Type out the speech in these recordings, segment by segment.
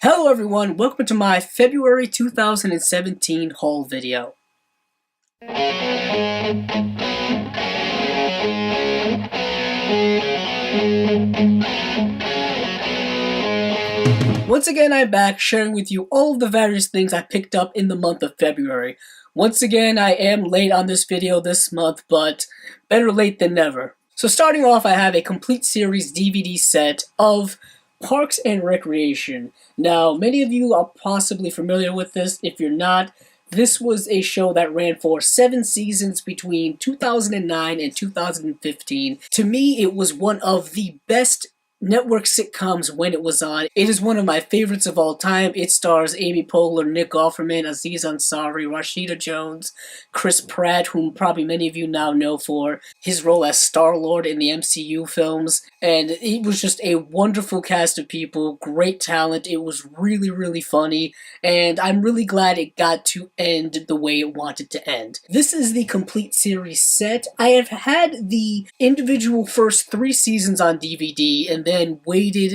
Hello everyone, welcome to my February 2017 haul video. Once again, I'm back sharing with you all of the various things I picked up in the month of February. Once again, I am late on this video this month, but better late than never. So starting off, I have a complete series DVD set of Parks and Recreation. Now, many of you are possibly familiar with this. If you're not, this was a show that ran for 7 seasons between 2009 and 2015. To me, it was one of the best network sitcoms when it was on. It is one of my favorites of all time. It stars Amy Poehler, Nick Offerman, Aziz Ansari, Rashida Jones, Chris Pratt, whom probably many of you now know for his role as Star-Lord in the MCU films. And it was just a wonderful cast of people, great talent. It was really, really funny, and I'm really glad it got to end the way it wanted to end. This is the complete series set. I have had the individual first 3 seasons on DVD, and then waited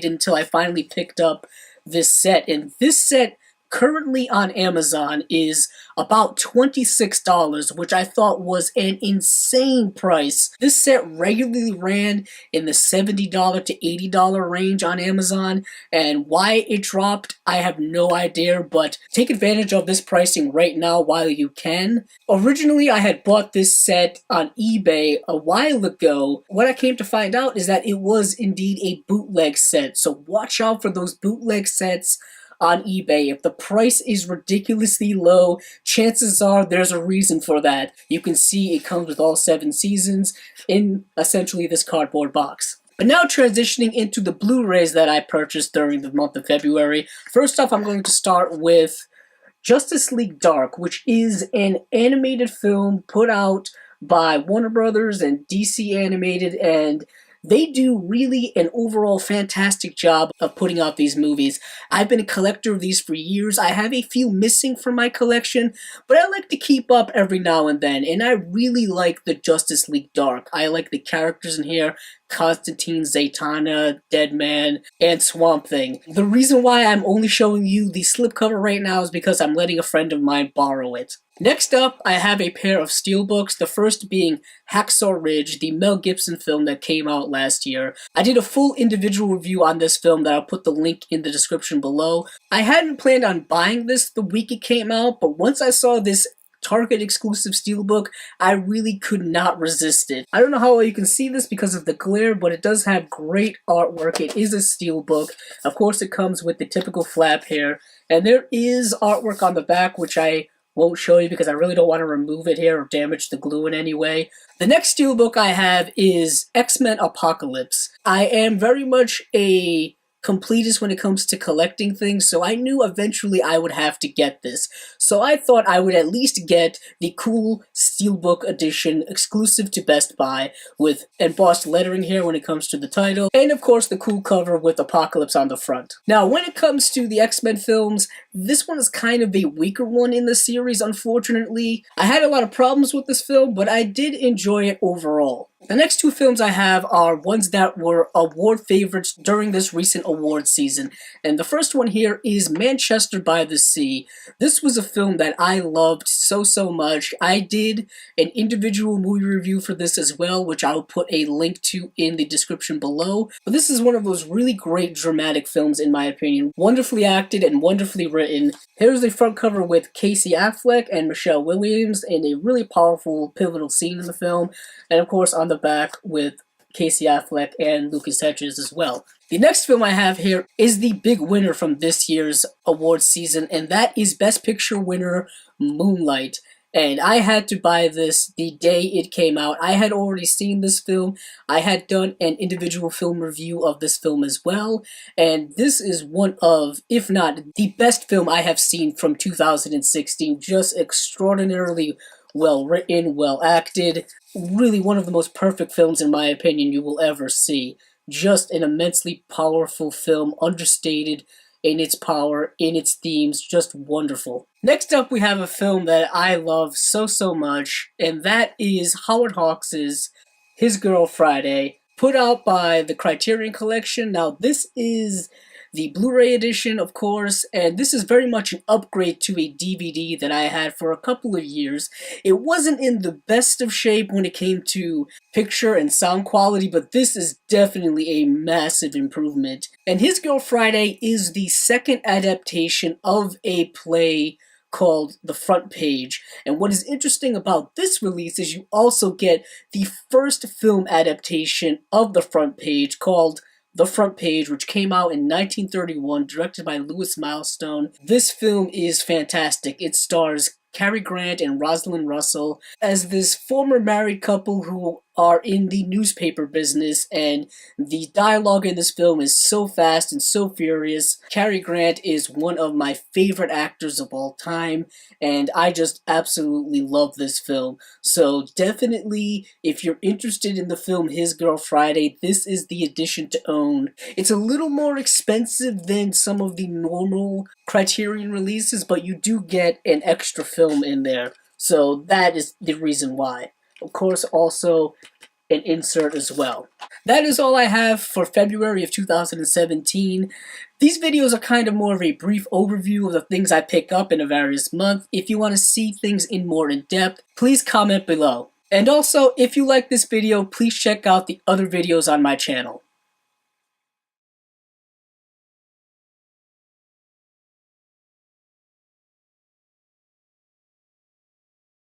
until I finally picked up this set. And this set currently on Amazon is about $26, which I thought was an insane price. This set regularly ran in the $70 to $80 range on Amazon, and why it dropped, I have no idea, but take advantage of this pricing right now while you can. Originally, I had bought this set on eBay a while ago. What I came to find out is that it was indeed a bootleg set, so watch out for those bootleg sets on eBay. If the price is ridiculously low, chances are there's a reason for that. You can see it comes with all 7 seasons in essentially this cardboard box. But now transitioning into the Blu-rays that I purchased during the month of February. First off, I'm going to start with Justice League Dark, which is an animated film put out by Warner Brothers and DC Animated, and they do really an overall fantastic job of putting out these movies. I've been a collector of these for years. I have a few missing from my collection, but I like to keep up every now and then, and I really like the Justice League Dark. I like the characters in here: Constantine, Zatanna, Deadman, and Swamp Thing. The reason why I'm only showing you the slipcover right now is because I'm letting a friend of mine borrow it. Next up, I have a pair of steelbooks, the first being Hacksaw Ridge, the Mel Gibson film that came out last year. I did a full individual review on this film that I'll put the link in the description below. I hadn't planned on buying this the week it came out, but once I saw this Target exclusive steelbook, I really could not resist it. I don't know how well you can see this because of the glare, but it does have great artwork. It is a steelbook. Of course, it comes with the typical flap here, and there is artwork on the back, which I won't show you because I really don't want to remove it here or damage the glue in any way. The next steelbook I have is Xmen Apocalypse. I am very much a completist when it comes to collecting things, so I knew eventually I would have to get this. So I thought I would at least get the cool steelbook edition exclusive to Best Buy with embossed lettering here when it comes to the title, and of course the cool cover with Apocalypse on the front. Now when it comes to the X-Men films, this one is kind of a weaker one in the series, unfortunately. I had a lot of problems with this film, but I did enjoy it overall. The next 2 films I have are ones that were award favorites during this recent award season, and the first one here is Manchester by the Sea. This was a film that I loved so much. I did an individual movie review for this as well, which I'll put a link to in the description below. But this is one of those really great dramatic films in my opinion. Wonderfully acted and wonderfully written. Here's the front cover with Casey Affleck and Michelle Williams in a really powerful, pivotal scene in the film, and of course on the back with Casey Affleck and Lucas Hedges as well. The next film I have here is the big winner from this year's awards season, and that is Best Picture winner Moonlight. And I had to buy this the day it came out. I had already seen this film. I had done an individual film review of this film as well. And this is one of, if not the best film I have seen from 2016. Just extraordinarily well written, well acted. Really one of the most perfect films in my opinion you will ever see. Just an immensely powerful film, understated in its power, in its themes, just wonderful. Next up we have a film that I love so much, and that is Howard Hawks' His Girl Friday, put out by the Criterion Collection. Now this is the Blu-ray edition, of course, and this is very much an upgrade to a DVD that I had for a couple of years. It wasn't in the best of shape when it came to picture and sound quality, but this is definitely a massive improvement. And His Girl Friday is the second adaptation of a play called The Front Page. And what is interesting about this release is you also get the first film adaptation of The Front Page called The Front Page, which came out in 1931, directed by Louis Milestone. This film is fantastic. It stars Cary Grant and Rosalind Russell as this former married couple who are in the newspaper business, and the dialogue in this film is so fast and so furious. Cary Grant is one of my favorite actors of all time, and I just absolutely love this film. So definitely, if you're interested in the film His Girl Friday, this is the edition to own. It's a little more expensive than some of the normal Criterion releases, but you do get an extra film in there, so that is the reason why. Of course, also an insert as well. That is all I have for February of 2017. These videos are kind of more of a brief overview of the things I pick up in a various month. If you want to see things in more in depth, please comment below. And also, if you like this video, please check out the other videos on my channel.